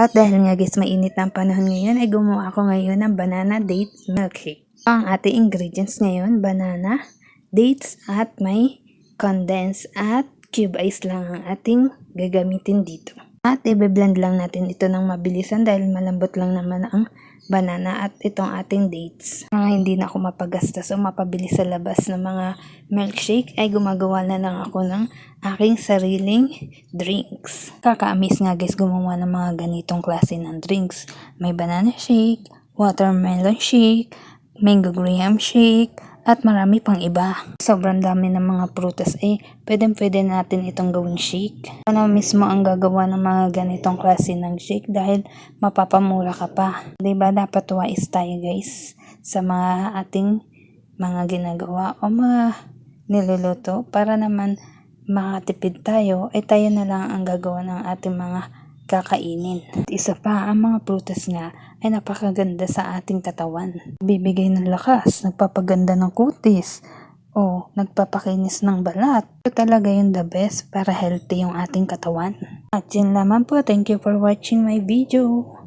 At dahil nga guys mainit na ang panahon ngayon ay gumawa ako ngayon ng banana dates milkshake. Ang ating ingredients ngayon, banana, dates at may condensed at cube ice lang ang ating gagamitin dito. At i-blend lang natin ito ng mabilisan dahil malambot lang naman ang banana at itong ating dates. Hindi na ako mapagastos o mapabilis sa labas ng mga milkshake ay gumagawa na lang ako ng aking sariling drinks. Kakaamis nga guys gumawa ng mga ganitong klase ng drinks. May banana shake, watermelon shake, mango graham shake, at marami pang iba. Sobrang dami ng mga prutas pwede natin itong gawing shake. Ano mismo ang gagawa ng mga ganitong klase ng shake dahil mapapamura ka pa. Diba dapat wise tayo guys sa mga ating mga ginagawa o mga niluluto para naman makatipid tayo tayo na lang ang gagawa ng ating mga kakainin. At isa pa, ang mga prutas nga ay napakaganda sa ating katawan. Bibigay ng lakas, nagpapaganda ng kutis, o nagpapakinis ng balat. Ito talaga yung the best para healthy yung ating katawan. At yun lamang po. Thank you for watching my video.